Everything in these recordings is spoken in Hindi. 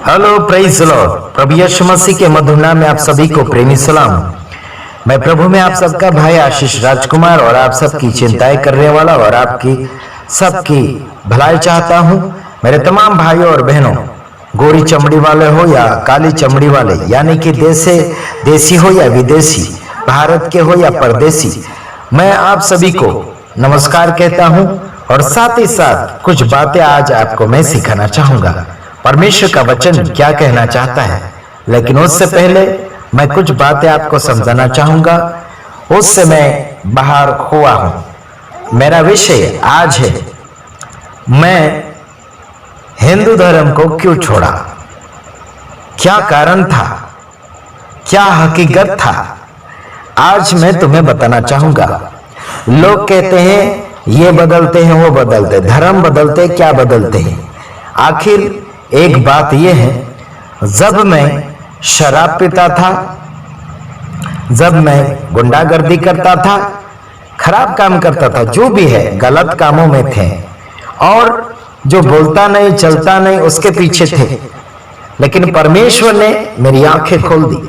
Hello, praise the Lord. प्रभु यीशु मसीह के मधुर नाम में आप सभी को प्रेमी सलाम। मैं प्रभु में आप सबका भाई आशीष राजकुमार और आप सबकी चिंताएं करने वाला और आपकी सबकी भलाई चाहता हूं। मेरे तमाम भाइयों और बहनों, गोरी चमड़ी वाले हो या काली चमड़ी वाले, यानी कि देसी हो या विदेशी, भारत के हो या परदेसी, मैं आप सभी को नमस्कार कहता हूं और साथ ही साथ कुछ बातें आज आपको मैं सिखाना चाहूंगा। परमेश्वर का वचन क्या कहना चाहता है, लेकिन उससे पहले मैं कुछ बातें आपको समझाना चाहूंगा। उससे मैं बाहर हुआ हूं। मेरा विषय आज है, मैं हिंदू धर्म को क्यों छोड़ा, क्या कारण था, क्या हकीकत था, आज मैं तुम्हें बताना चाहूंगा। लोग कहते हैं ये बदलते हैं वो बदलते, धर्म बदलते, क्या बदलते हैं। आखिर एक बात यह है, जब मैं शराब पीता था, जब मैं गुंडागर्दी करता था, खराब काम करता था, जो भी है गलत कामों में थे और जो बोलता नहीं चलता नहीं उसके पीछे थे, लेकिन परमेश्वर ने मेरी आंखें खोल दी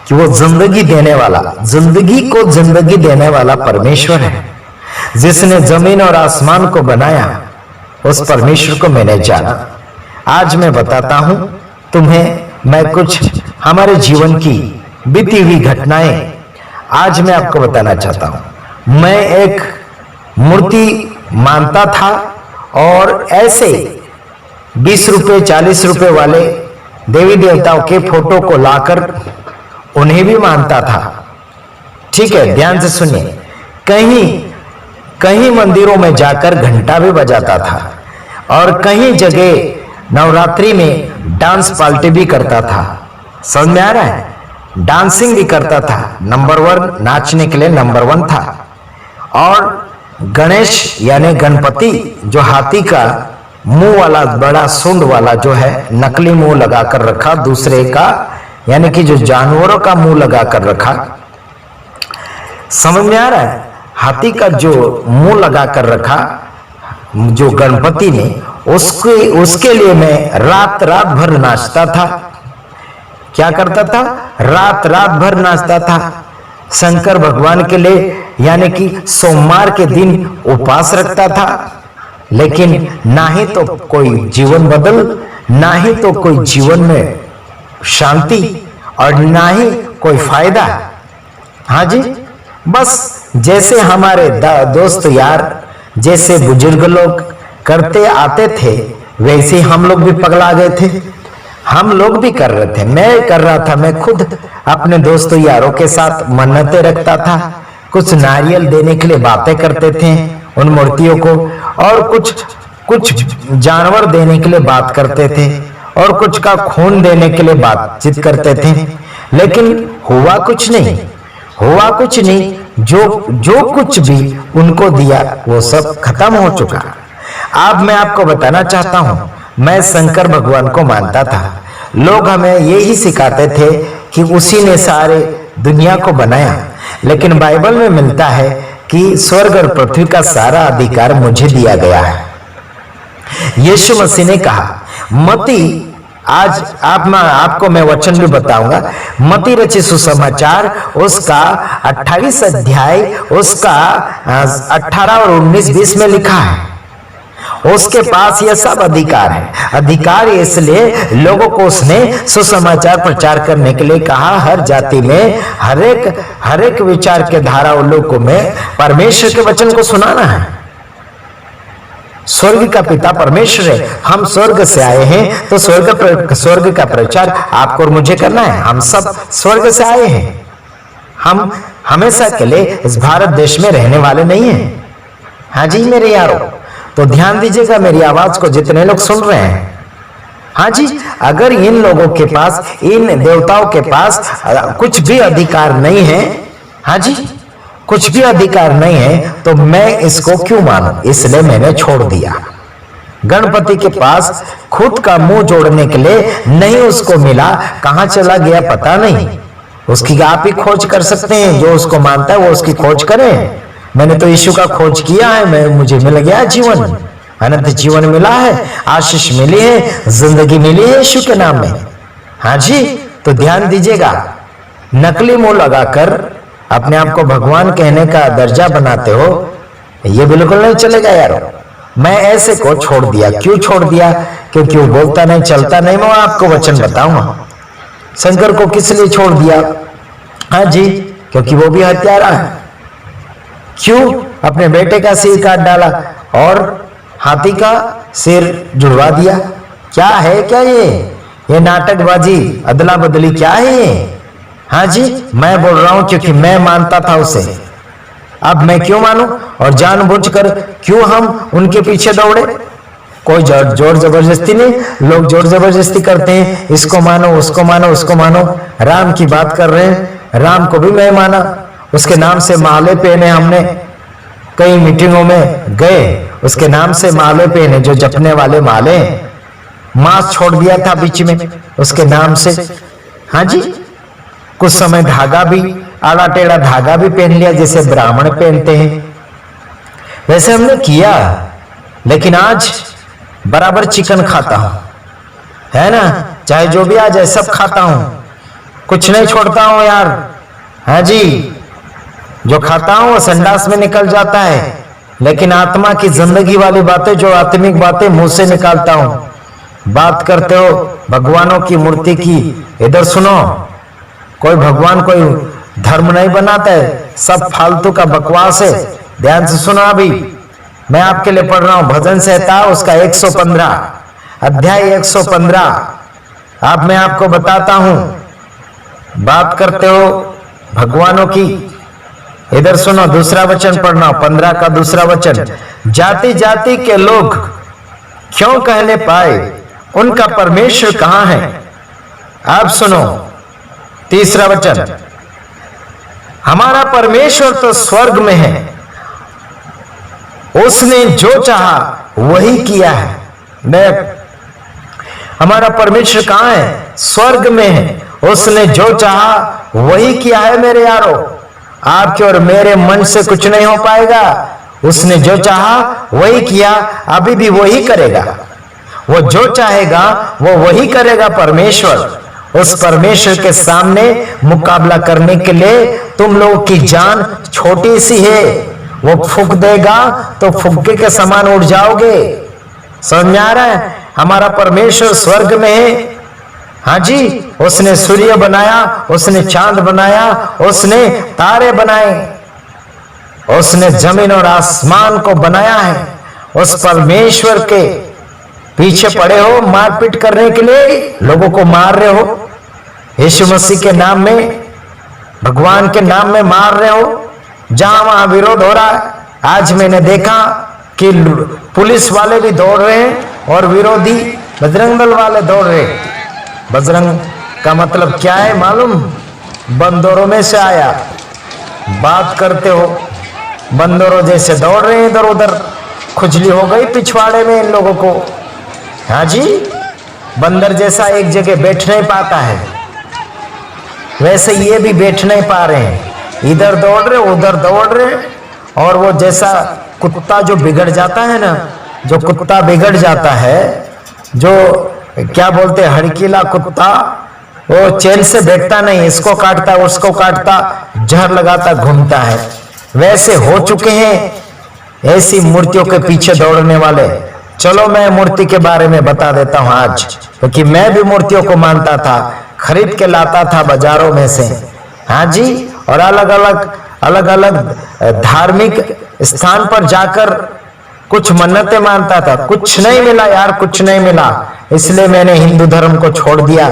कि वो जिंदगी देने वाला, जिंदगी को जिंदगी देने वाला परमेश्वर है। जिसने जमीन और आसमान को बनाया, उस परमेश्वर को मैंने जाना। आज मैं बताता हूं तुम्हें, मैं कुछ हमारे जीवन की बीती हुई घटनाएं आज मैं आपको बताना चाहता हूं। मैं एक मूर्ति मानता था और ऐसे 20 रुपए 40 रुपए वाले देवी देवताओं के फोटो को लाकर उन्हें भी मानता था। ठीक है, ध्यान से सुनिए। कहीं मंदिरों में जाकर घंटा भी बजाता था और कहीं जगह नवरात्रि में डांस पार्टी भी करता था। समझ में आ रहा है? डांसिंग भी करता था। नंबर 1 नाचने के लिए नंबर 1 था। और गणेश यानी गणपति, जो हाथी का मुंह वाला, बड़ा सूंड वाला जो है, नकली मुंह लगाकर रखा, दूसरे का यानी कि जो जानवरों का मुंह लगाकर रखा। समझ में आ रहा है? हाथी का जो मुंह लगाकर रखा जो गणपति ने, उसके लिए मैं रात भर नाचता था। क्या करता था? रात भर नाचता था। शंकर भगवान के लिए यानी कि सोमवार के दिन उपवास रखता था। लेकिन ना ही तो कोई जीवन बदल, ना ही तो कोई जीवन में शांति और ना ही कोई फायदा। हाँ जी, बस जैसे हमारे दोस्त यार, जैसे बुजुर्ग लोग करते आते थे, वैसे हम लोग भी पगला गए थे। हम लोग भी कर रहे थे, मैं कर रहा था। मैं खुद अपने दोस्तों यारों के साथ मन्नतें रखता था, कुछ नारियल देने के लिए बातें करते थे उन मूर्तियों को, और कुछ जानवर देने के लिए बात करते थे, और कुछ का खून देने के लिए बातचीत करते थे। लेकिन हुआ कुछ नहीं। जो कुछ भी उनको दिया वो सब खत्म हो चुका। अब मैं आपको बताना चाहता हूं, मैं शंकर भगवान को मानता था। लोग हमें यही सिखाते थे कि उसी ने सारे दुनिया को बनाया, लेकिन बाइबल में मिलता है कि स्वर्ग और पृथ्वी का सारा अधिकार मुझे दिया गया है। यीशु मसीह ने कहा, मती, आज आपको मैं वचन भी बताऊंगा, मती रचित सुसमाचार उसका 28 अध्याय उसका 18 और 19-20 में लिखा है। उसके पास यह सब अधिकार है। अधिकार इसलिए लोगों को उसने सुसमाचार प्रचार करने के लिए कहा। हर जाति में, हर एक विचार के धाराओं लोगों में परमेश्वर के वचन को सुनाना है। स्वर्ग का पिता परमेश्वर है। हम स्वर्ग से आए हैं तो स्वर्ग का प्रचार आपको और मुझे करना है। हम सब स्वर्ग से आए हैं। हम हमेशा के लिए इस भारत देश में रहने वाले नहीं हैं। हाँ जी मेरे यारों, तो ध्यान दीजिएगा मेरी आवाज को, जितने लोग सुन रहे हैं। हाँ जी, अगर इन लोगों के पास, इन देवताओं के पास कुछ भी अधिकार नहीं है, हाँ जी, कुछ भी अधिकार नहीं है, तो मैं इसको क्यों मानूं? इसलिए मैंने छोड़ दिया। गणपति के पास खुद का मुंह जोड़ने के लिए नहीं उसको मिला, कहां चला गया पता नहीं। उसकी आप ही खोज कर सकते हैं। जो उसको मानता है वो उसकी खोज करे। मैंने तो यीशु का खोज किया है, मुझे मिल गया जीवन। अनंत जीवन मिला है, आशीष मिली है, जिंदगी मिली है यीशु के नाम में। हाँ जी, तो ध्यान दीजिएगा, नकली मुंह लगाकर अपने आप को भगवान कहने का दर्जा बनाते हो, ये बिल्कुल नहीं चलेगा यार। मैं ऐसे को छोड़ दिया। क्यों छोड़ दिया? क्योंकि वो बोलता नहीं, चलता नहीं। मैं आपको वचन बताऊंगा शंकर को किस लिए छोड़ दिया। हाँ जी, क्योंकि वो भी हत्यारा है। क्यों? अपने बेटे का सिर काट डाला और हाथी का सिर जुड़वा दिया। क्या है क्या ये नाटकबाजी, अदला बदली क्या है ये? हाँ जी, मैं बोल रहा हूं क्योंकि मैं मानता था उसे, अब मैं क्यों मानूं? और जानबूझकर क्यों हम उनके पीछे दौड़े? कोई जोर जबरदस्ती नहीं। लोग जोर जबरदस्ती करते हैं, इसको मानो, उसको मानो, उसको मानो। राम की बात कर रहे हैं, राम को भी मैं माना, उसके नाम से माले पहने हमने, कई मीटिंगों में गए, उसके नाम से माले पहने, जो जपने वाले माले। मांस छोड़ दिया था बीच में उसके नाम से। हाँ जी, कुछ समय धागा भी, आड़ा टेढ़ा धागा भी पहन लिया जैसे ब्राह्मण पहनते हैं, वैसे हमने किया। लेकिन आज बराबर चिकन खाता हूं, है ना, चाहे जो भी आ जाए सब खाता हूं, कुछ नहीं छोड़ता हूं यार। हाँ जी, जो खाता हूं वो संडास में निकल जाता है, लेकिन आत्मा की जिंदगी वाली बातें, जो आत्मिक बातें, मुंह से निकालता हूं। बात करते हो भगवानों की मूर्ति की, इधर सुनो, कोई भगवान कोई धर्म नहीं बनाता है, सब फालतू का बकवास है। ध्यान से सुनो, अभी मैं आपके लिए पढ़ रहा हूं भजन संहिता उसका 115 अध्याय 115। अब मैं आपको बताता हूं, बात करते हो भगवानों की, इधर सुनो, दूसरा वचन पढ़ना, 15 का दूसरा वचन। जाति जाति के लोग क्यों कहने पाए उनका परमेश्वर कहां है? अब सुनो, तीसरा वचन, हमारा परमेश्वर तो स्वर्ग में है, उसने जो चाहा वही किया है। मैं, हमारा परमेश्वर कहां है? स्वर्ग में है, उसने जो चाहा वही किया है। मेरे यारो, आपके और मेरे मन से कुछ नहीं हो पाएगा। उसने जो चाहा वही किया, अभी भी वही करेगा। वो जो चाहेगा वो वही करेगा। परमेश्वर, उस परमेश्वर के सामने मुकाबला करने के लिए तुम लोगों की जान छोटी सी है। वो फूंक देगा तो फुग्गे के समान उड़ जाओगे। समझ में आ रहा है? हमारा परमेश्वर स्वर्ग में है। हाँ जी, उसने सूर्य बनाया, उसने चांद बनाया, उसने तारे बनाए, उसने जमीन और आसमान को बनाया है। उस परमेश्वर के पीछे पड़े हो मारपीट करने के लिए, लोगों को मार रहे हो, यीशु मसीह के नाम में, भगवान के नाम में मार रहे हो। जहां वहां विरोध हो रहा है। आज मैंने देखा कि पुलिस वाले भी दौड़ रहे हैं और विरोधी बजरंग दल वाले दौड़ रहे हैं। बजरंग का मतलब क्या है मालूम? बंदरों में से आया। बात करते हो, बंदरों जैसे दौड़ रहे हैं इधर उधर। खुजली हो गई पिछवाड़े में इन लोगों को। हाँ जी, बंदर जैसा एक जगह बैठ नहीं पाता है, वैसे ये भी बैठ नहीं पा रहे हैं। इधर दौड़ रहे, उधर दौड़ रहे। और वो जैसा कुत्ता जो बिगड़ जाता है ना, जो कुत्ता बिगड़ जाता है, जो क्या बोलते हैं हड़कीला कुत्ता, वो चैन से बैठता नहीं, इसको काटता उसको काटता, जहर लगाता घूमता है। वैसे हो चुके हैं ऐसी मूर्तियों के पीछे दौड़ने वाले। चलो मैं मूर्ति के बारे में बता देता हूं आज, क्योंकि मैं भी मूर्तियों को मानता था, खरीद के लाता था बाजारों में से। हाँ जी, और अलग अलग धार्मिक स्थान पर जाकर कुछ मन्नतें मानता था। कुछ नहीं मिला यार, कुछ नहीं मिला, इसलिए मैंने हिंदू धर्म को छोड़ दिया।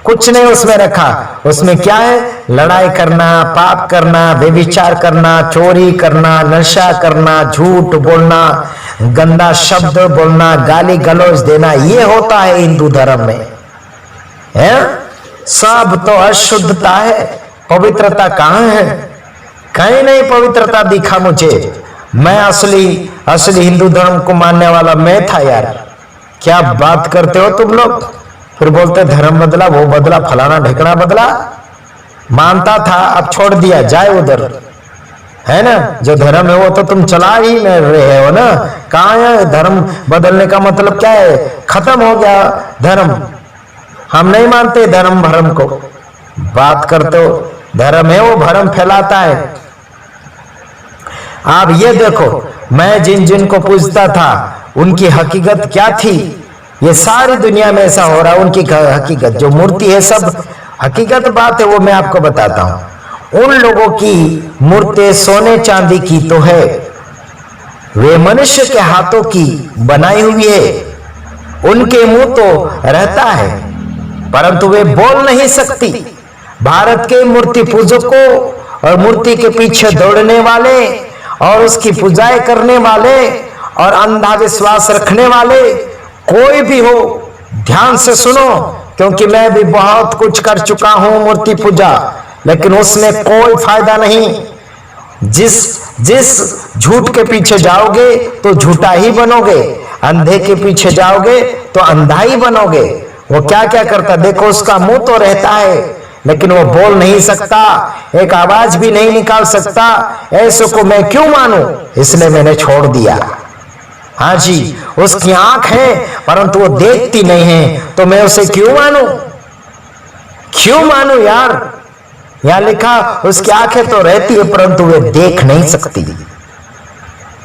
कुछ नहीं उसमें रखा। उसमें क्या है? लड़ाई करना, पाप करना, व्यभिचार करना, चोरी करना, नशा करना, झूठ बोलना, गंदा शब्द बोलना, गाली गलौज देना, ये होता है हिंदू धर्म में। है सब तो अशुद्धता है, पवित्रता कहां है? कहीं नहीं पवित्रता दिखा मुझे। मैं असली हिंदू धर्म को मानने वाला मैं था यार। क्या बात करते हो तुम लोग? फिर बोलते धर्म बदला, वो बदला, फलाना ढेकना बदला। मानता था, अब छोड़ दिया, जाए उधर। है ना। जो धर्म है वो तो तुम चला ही नहीं रहे हो ना। कहाँ है धर्म बदलने का मतलब क्या है? खत्म हो गया धर्म। हम नहीं मानते धर्म भरम को। बात करते हो धर्म है वो भरम फैलाता है। आप ये देखो, मैं जिन जिन को पूछता था उनकी हकीकत क्या थी, ये सारी दुनिया में ऐसा हो रहा है। उनकी हकीकत जो मूर्ति है सब हकीकत बात है, वो मैं आपको बताता हूं। उन लोगों की मूर्ति सोने चांदी की तो है, वे मनुष्य के हाथों की बनाई हुई है। उनके मुंह तो रहता है परंतु वे बोल नहीं सकती। भारत के मूर्ति पूजकों और मूर्ति के पीछे दौड़ने वाले और उसकी पूजाएं करने वाले और अंधा विश्वास रखने वाले कोई भी हो, ध्यान से सुनो, क्योंकि मैं भी बहुत कुछ कर चुका हूं मूर्ति पूजा, लेकिन उसमें कोई फायदा नहीं। जिस झूठ के पीछे जाओगे तो झूठा ही बनोगे, अंधे के पीछे जाओगे तो अंधा ही बनोगे। वो क्या क्या करता देखो, उसका मुंह तो रहता है लेकिन वो बोल नहीं सकता, एक आवाज भी नहीं निकाल सकता। ऐसे को मैं क्यों मानूं, इसलिए मैंने छोड़ दिया। हाँ जी, उसकी आंख है परंतु वो देखती नहीं है, तो मैं उसे क्यों मानूं? क्यों मानूं यार? यहां लिखा उसकी आंखें तो रहती है परंतु वे देख नहीं सकती।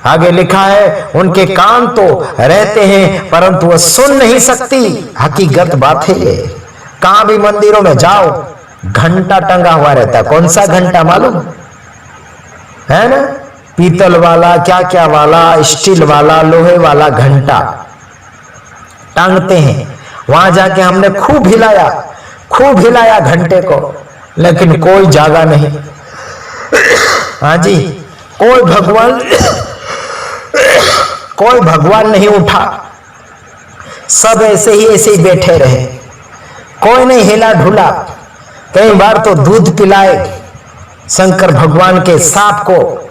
आगे लिखा है उनके कान तो रहते हैं परंतु वो सुन नहीं सकती। हकीकत बात है ये। कहां भी मंदिरों में जाओ घंटा टंगा हुआ रहता है। कौन सा घंटा मालूम है ना? पीतल वाला, क्या क्या वाला, स्टील वाला, लोहे वाला घंटा टांगते हैं। वहां जाके हमने खूब हिलाया घंटे को, लेकिन कोई जागा नहीं। हाँ जी, कोई भगवान नहीं उठा, सब ऐसे ही बैठे रहे, कोई नहीं हिला ढुला। कई बार तो दूध पिलाए शंकर भगवान के सांप को,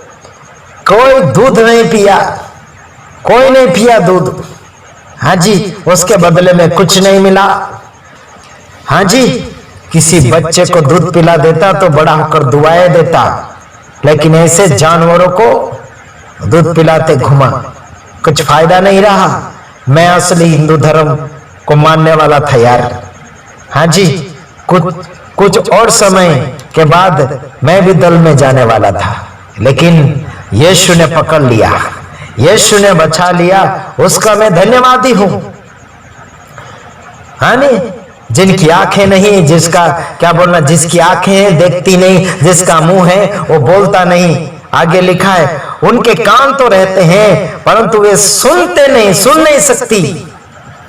कोई दूध नहीं पिया, कोई नहीं पिया दूध। हाँ जी, उसके बदले में कुछ नहीं मिला। हाँ जी, किसी बच्चे को दूध पिला देता तो बड़ा होकर दुआएं देता, लेकिन ऐसे जानवरों को दूध पिलाते घुमा, कुछ फायदा नहीं रहा। मैं असली हिंदू धर्म को मानने वाला था यार। हाँ जी, कुछ और समय के बाद मैं भी दल में जाने वाला था, लेकिन यीशु ने पकड़ लिया, यीशु ने बचा लिया, उसका मैं धन्यवादी हूं। हाँ नहीं, जिनकी आंखें नहीं, जिसका क्या बोलना, जिसकी आंखें हैं देखती नहीं, जिसका मुंह है वो बोलता नहीं। आगे लिखा है उनके कान तो रहते हैं परंतु वे सुनते नहीं, सुन नहीं सकती।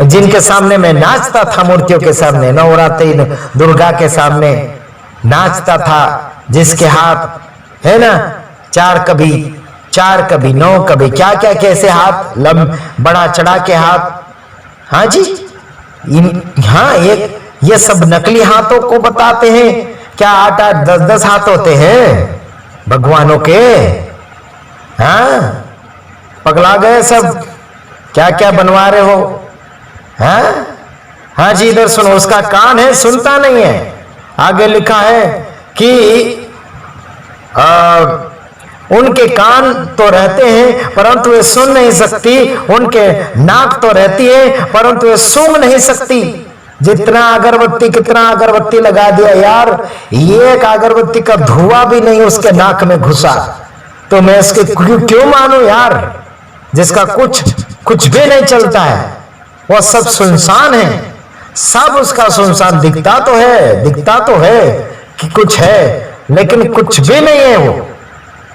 जिनके सामने मैं नाचता था, मूर्तियों के सामने, नवरात्रि दुर्गा के सामने नाचता था, जिसके हाथ है ना चार कभी 9 कभी क्या क्या कैसे हाथ, बड़ा चढ़ा के हाथ। हाँ जी, हाँ ये सब नकली हाथों को बताते हैं। क्या 8-8 10-10 हाथ होते हैं भगवानों के? हाँ, पगला गए सब, क्या क्या बनवा रहे हो? हाँ हाँ जी, इधर सुनो, उसका कान है सुनता नहीं है। आगे लिखा है कि उनके कान तो रहते हैं परंतु वे सुन नहीं सकती, उनके नाक तो रहती है परंतु वे सूंघ नहीं सकती। कितना अगरबत्ती लगा दिया यार, एक अगरबत्ती का धुआं भी नहीं उसके नाक में घुसा, तो मैं इसके क्यों मानूं यार? जिसका कुछ भी नहीं चलता है, वो सब सुनसान है, सब उसका सुनसान दिखता तो है कि कुछ है, लेकिन कुछ भी नहीं है वो।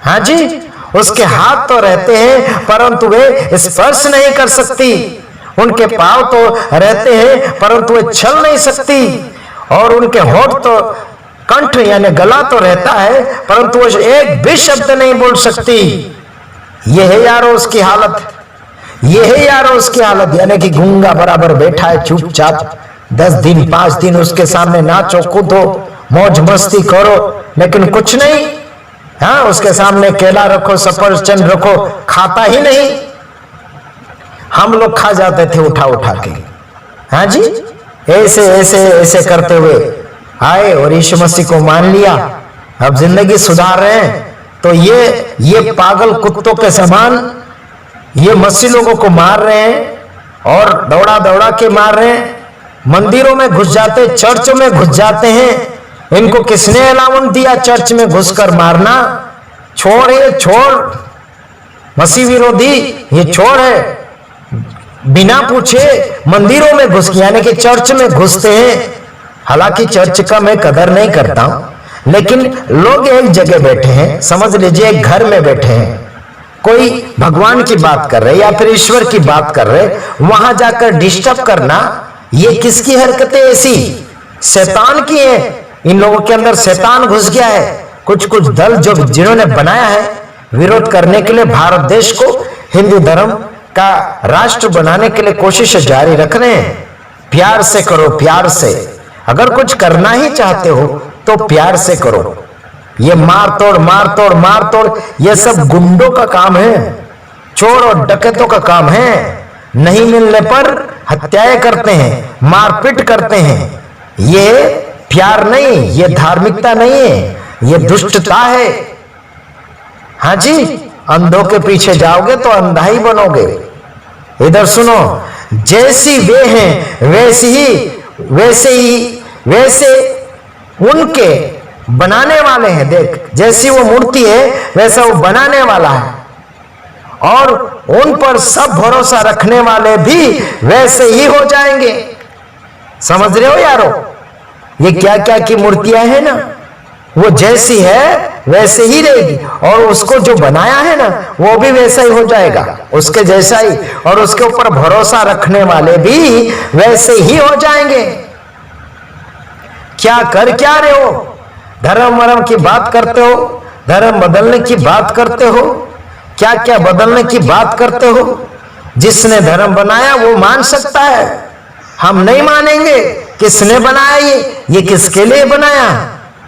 हाँ जी, उसके हाथ तो रहते हैं परंतु वे स्पर्श नहीं कर सकती, उनके पांव तो रहते हैं परंतु वे चल नहीं सकती, और उनके होठ तो कंठ यानी गला तो रहता है परंतु वो एक भी शब्द नहीं बोल सकती। ये है यारो उसकी हालत, यानी कि गूंगा बराबर बैठा है चुपचाप। 10 दिन 5 दिन उसके सामने नाचो कूदो मौज मस्ती करो, लेकिन कुछ नहीं। हाँ, उसके सामने केला रखो, सफरचंद रखो, खाता ही नहीं। हम लोग खा जाते थे उठा के। हाँ जी, ऐसे करते हुए आए और यीशु मसीह को मान लिया, अब जिंदगी सुधार रहे हैं। तो ये पागल कुत्तों के समान ये मसीह लोगों को मार रहे हैं और दौड़ा दौड़ा के मार रहे हैं। मंदिरों में घुस जाते, चर्चों में घुस जाते हैं। इनको किसने अलाउंस दिया चर्च में घुसकर मारना? छोड़, ये छोड़, मसीह विरोधी, ये छोड़ है। बिना पूछे मंदिरों में घुस, यानी कि चर्च में घुसते हैं। हालांकि चर्च का मैं कदर नहीं करता हूं, लेकिन लोग एक जगह बैठे हैं, समझ लीजिए एक घर में बैठे हैं, कोई भगवान की बात कर रहे या फिर ईश्वर की बात कर रहे, वहां जाकर डिस्टर्ब करना, ये किसकी हरकतें ऐसी? शैतान की है। इन लोगों के अंदर शैतान घुस गया है। कुछ कुछ दल जो जिन्होंने बनाया है विरोध करने के लिए, भारत देश को हिंदू धर्म का राष्ट्र बनाने के लिए कोशिश जारी रख रहे हैं। प्यार से करो, प्यार से। अगर कुछ करना ही चाहते हो तो प्यार से करो। ये मार तोड़ मार तोड़ मार तोड़, ये सब गुंडों का काम है, चोर और डकैतों का काम है। नहीं मिलने पर हत्याएं करते हैं, मारपीट करते हैं। ये प्यार नहीं, ये धार्मिकता नहीं है, ये दुष्टता है। हाँ जी, अंधों के पीछे जाओगे तो अंधा ही बनोगे। इधर सुनो, जैसी वे हैं वैसे उनके बनाने वाले हैं। देख, जैसी वो मूर्ति है वैसा वो बनाने वाला है, और उन पर सब भरोसा रखने वाले भी वैसे ही हो जाएंगे। समझ रहे हो यारो? ये क्या क्या की मूर्तियां हैं ना, वो जैसी है वैसे ही रहेगी, और उसको जो बनाया है ना वो भी वैसा ही हो जाएगा, उसके जैसा ही, और उसके ऊपर भरोसा रखने वाले भी वैसे ही हो जाएंगे। क्या कर क्या रहे हो? धर्म वरम की बात करते हो, धर्म बदलने की बात करते हो, क्या क्या बदलने की बात करते हो? जिसने धर्म बनाया वो मान सकता है, हम नहीं मानेंगे। किसने बनाया ये किसके लिए बनाया?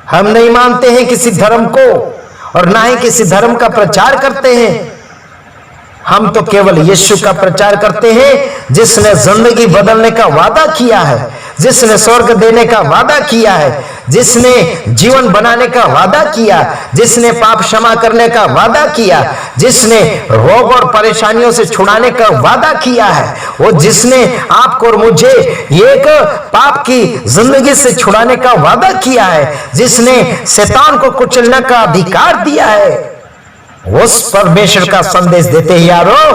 हम नहीं मानते हैं किसी धर्म को, और ना ही किसी धर्म का प्रचार करते हैं। हम तो केवल यीशु का प्रचार करते हैं, जिसने जिंदगी बदलने का वादा किया है, जिसने स्वर्ग देने का वादा किया है, जिसने जीवन बनाने का वादा किया, जिसने पाप क्षमा करने का वादा किया, जिसने रोग और परेशानियों से छुड़ाने का वादा किया है, वो जिसने आपको और मुझे एक पाप की जिंदगी से छुड़ाने का वादा किया है, जिसने शैतान को कुचलने का अधिकार दिया है, उस परमेश्वर का संदेश देते ही यारो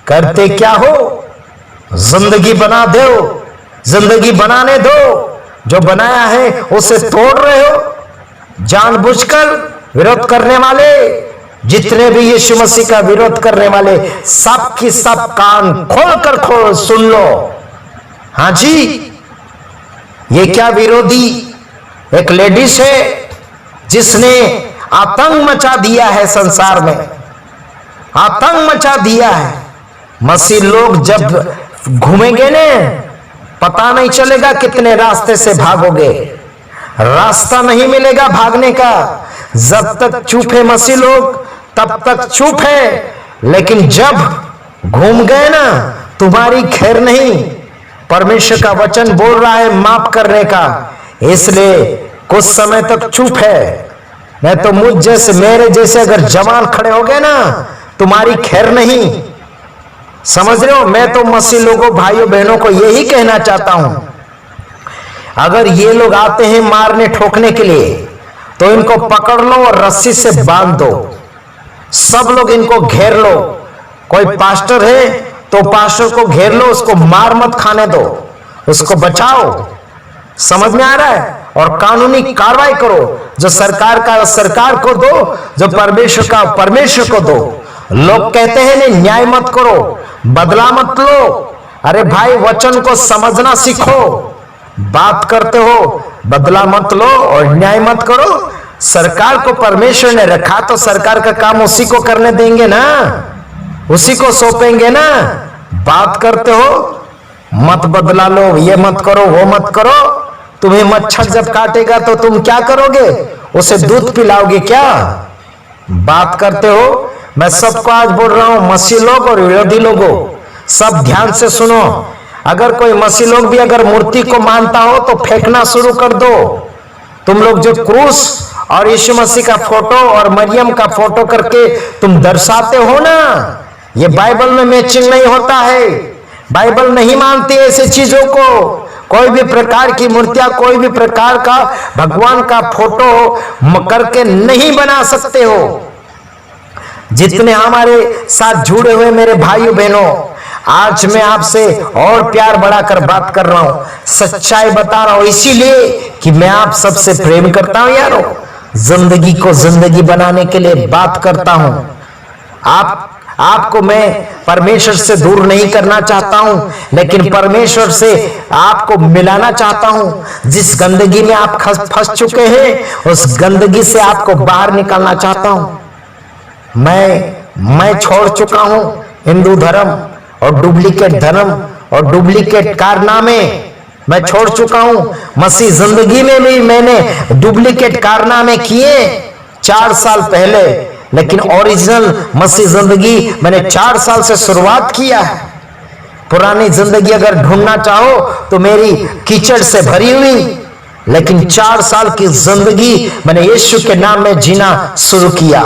करते क्या हो? जिंदगी बना दो, जिंदगी बनाने दो। जो बनाया है उसे तोड़ रहे हो जानबूझकर। विरोध करने वाले जितने भी यीशु मसीह का विरोध करने वाले, सब की सब कान खोल सुन लो। हाँ जी, ये क्या विरोधी? एक लेडीज है जिसने आतंक मचा दिया है संसार में, आतंक मचा दिया है। मसीह लोग जब घूमेंगे ने, पता नहीं चलेगा कितने रास्ते से भागोगे, रास्ता नहीं मिलेगा भागने का। जब तक चुप है मसीह लोग तब तक चुप है, लेकिन जब घूम गए ना, तुम्हारी खैर नहीं। परमेश्वर का वचन बोल रहा है माफ करने का, इसलिए कुछ समय तक चुप है। नहीं तो मुझ जैसे, मेरे जैसे अगर जवान खड़े हो गए ना, तुम्हारी खैर नहीं। समझ रहे हो? मैं तो मसीह लोगों, भाइयों बहनों को यही कहना चाहता हूं, अगर ये लोग आते हैं मारने ठोकने के लिए तो इनको पकड़ लो और रस्सी से बांध दो। सब लोग इनको घेर लो। कोई पास्टर है तो पास्टर को घेर लो, उसको मार मत खाने दो, उसको बचाओ। समझ में आ रहा है? और कानूनी कार्रवाई करो। जो सरकार का सरकार को दो, जो परमेश्वर का परमेश्वर को दो। लोग कहते हैं नहीं, न्याय मत करो, बदला मत लो। अरे भाई, वचन को समझना सीखो। बात करते हो, बदला मत लो और न्याय मत करो। सरकार को परमेश्वर ने रखा तो सरकार का काम उसी को करने देंगे ना, उसी को सौंपेंगे ना। बात करते हो, मत बदला लो, ये मत करो, वो मत करो। तुम्हें मच्छर जब काटेगा तो तुम क्या करोगे? उसे दूध पिलाओगे क्या? बात करते हो। मैं सबको आज बोल रहा हूं, मसीह लोग और विरोधी लोगों, सब ध्यान से सुनो। अगर कोई मसीह लोग भी अगर मूर्ति को मानता हो तो फेंकना शुरू कर दो। तुम लोग जो क्रूस और यीशु मसीह का फोटो और मरियम का फोटो करके तुम दर्शाते हो ना, ये बाइबल में मैचिंग नहीं होता है। बाइबल नहीं मानती ऐसी चीजों को। कोई भी प्रकार की मूर्तियां, कोई भी प्रकार का भगवान का फोटो करके नहीं बना सकते हो। जितने हमारे साथ जुड़े हुए मेरे भाइयों बहनों, आज मैं आपसे और प्यार बढ़ाकर बात कर रहा हूं, सच्चाई बता रहा हूं, इसीलिए कि मैं आप सबसे प्रेम करता हूं यारो। जिंदगी को जिंदगी बनाने के लिए बात करता हूं। आपको मैं परमेश्वर से दूर नहीं करना चाहता हूं, लेकिन परमेश्वर से आपको मिलाना चाहता हूं। जिस गंदगी में आप फंस चुके हैं, उस गंदगी से आपको बाहर निकालना चाहता हूं। मैं छोड़ चुका हूं हिंदू धर्म और डुप्लीकेट धर्म और डुप्लीकेट कारनामे मैं छोड़ चुका हूं। मसीह जिंदगी में भी मैंने डुप्लीकेट कारनामे किए 4 साल पहले, लेकिन ओरिजिनल मसीह जिंदगी मैंने 4 साल से शुरुआत किया है। पुरानी जिंदगी अगर ढूंढना चाहो तो मेरी कीचड़ से भरी हुई, लेकिन 4 साल की जिंदगी मैंने यीशु के नाम में जीना शुरू किया।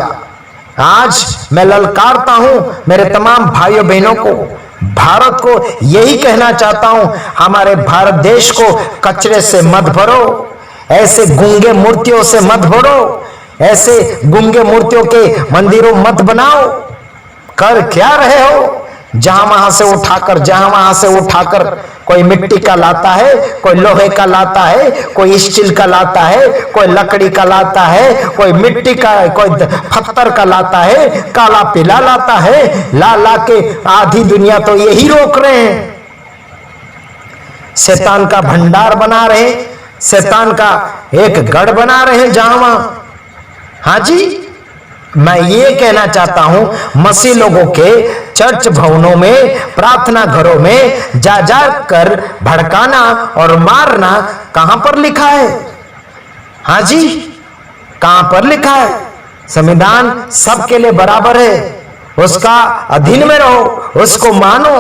आज मैं ललकारता हूं मेरे तमाम भाइयों बहनों को, भारत को यही कहना चाहता हूं, हमारे भारत देश को कचरे से मत भरो, ऐसे गूंगे मूर्तियों से मत भरो, ऐसे गूंगे मूर्तियों के मंदिरों मत बनाओ। कर क्या रहे हो? जहां वहां से उठाकर कोई मिट्टी का लाता है, कोई लोहे का लाता है, कोई स्टील का लाता है, कोई लकड़ी का लाता है, कोई मिट्टी का, कोई पत्थर का लाता है, काला पीला लाता है। ला के आधी दुनिया तो यही रोक रहे हैं। शैतान का भंडार बना रहे, शैतान का एक गढ़ बना रहे हैं जहां वहां। हाँ जी, मैं ये कहना चाहता हूं, मसीह लोगों के चर्च भवनों में, प्रार्थना घरों में जा कर भड़काना और मारना कहां पर लिखा है? हाँ जी, कहां पर लिखा है? संविधान सबके लिए बराबर है, उसका अधीन में रहो, उसको मानो।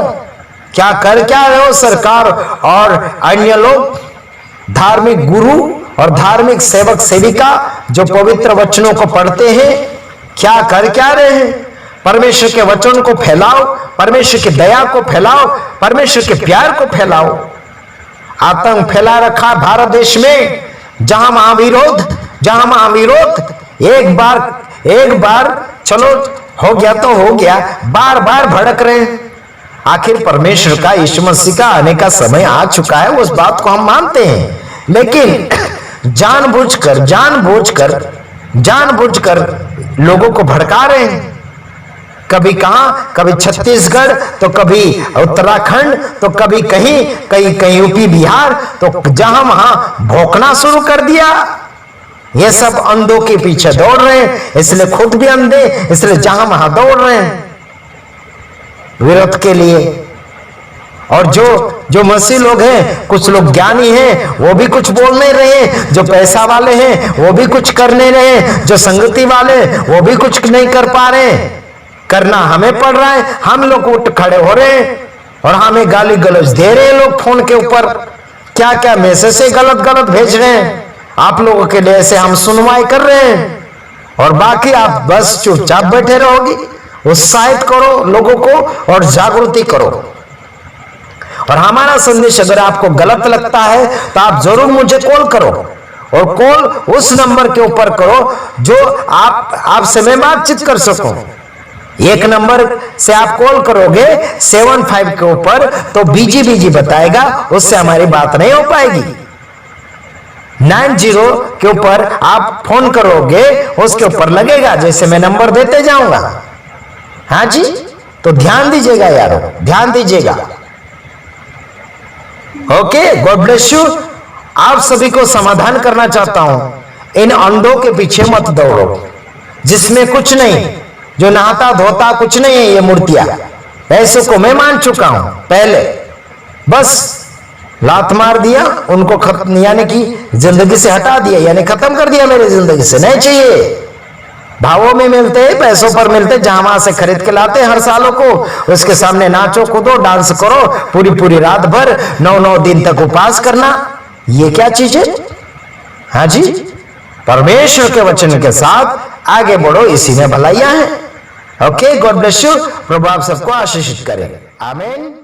क्या रहे हो सरकार और अन्य लोग, धार्मिक गुरु और धार्मिक सेवक सेविका जो पवित्र वचनों को पढ़ते हैं, क्या रहे हैं? परमेश्वर के वचन को फैलाओ, परमेश्वर की दया को फैलाओ, परमेश्वर के प्यार को फैलाओ। आतंक फैला रखा भारत देश में, जहां महाविरोध एक बार चलो हो गया तो हो गया, बार बार भड़क रहे हैं। आखिर परमेश्वर का, यीशु मसीह का आने का समय आ चुका है, उस बात को हम मानते हैं, लेकिन जानबूझकर लोगों को भड़का रहे हैं। कभी कभी छत्तीसगढ़, तो कभी उत्तराखंड, तो कभी कहीं यूपी बिहार, तो जहां वहां भौंकना शुरू कर दिया। ये सब अंधों के पीछे दौड़ रहे हैं, इसलिए खुद भी अंधे, इसलिए जहां वहां दौड़ रहे हैं विरोध के लिए। और जो मसीह लोग हैं, कुछ लोग ज्ञानी हैं, वो भी कुछ बोल नहीं रहे, जो पैसा वाले हैं वो भी कुछ कर नहीं रहे, जो संगति वाले वो भी कुछ नहीं कर पा रहे। करना हमें पड़ रहा है, हम लोग उठ खड़े हो रहे हैं और हमें गाली गलौज दे रहे हैं लोग फोन के ऊपर, क्या मैसेज से गलत भेज रहे हैं। आप लोगों के लिए ऐसे हम सुनवाई कर रहे हैं और बाकी आप बस चुपचाप बैठे रहोगे। उत्साहित करो लोगों को और जागृति करो। और हमारा संदेश अगर आपको गलत लगता है तो आप जरूर मुझे कॉल करो, और कॉल उस नंबर के ऊपर करो जो आपसे मैं बातचीत कर सकूं। एक नंबर से आप कॉल करोगे 75 के ऊपर तो बीजी बताएगा, उससे हमारी बात नहीं हो पाएगी। 90 के ऊपर आप फोन करोगे, उसके ऊपर लगेगा, जैसे मैं नंबर देते जाऊंगा। हाँ जी, तो ध्यान दीजिएगा यारो, ध्यान दीजिएगा। Okay, God bless you. आप सभी को समाधान करना चाहता हूं, इन अंधों के पीछे मत दौड़ो, जिसमें कुछ नहीं, जो नहाता धोता कुछ नहीं है ये मूर्तियां। ऐसे को मैं मान चुका हूं पहले, बस लात मार दिया उनको, यानी कि जिंदगी से हटा दिया, यानी खत्म कर दिया मेरी जिंदगी से। नहीं चाहिए। भावों में मिलते हैं, पैसों पर मिलते, जहां वहां से खरीद के लाते हर सालों को, उसके सामने नाचो कूदो डांस करो, पूरी रात भर 9 दिन तक उपवास करना, ये क्या चीज है? हाँ जी, परमेश्वर के वचन के साथ आगे बढ़ो, इसी में भलाइयां हैं। Okay, God bless you. प्रभु आप सबको आशीषित करे। आमीन।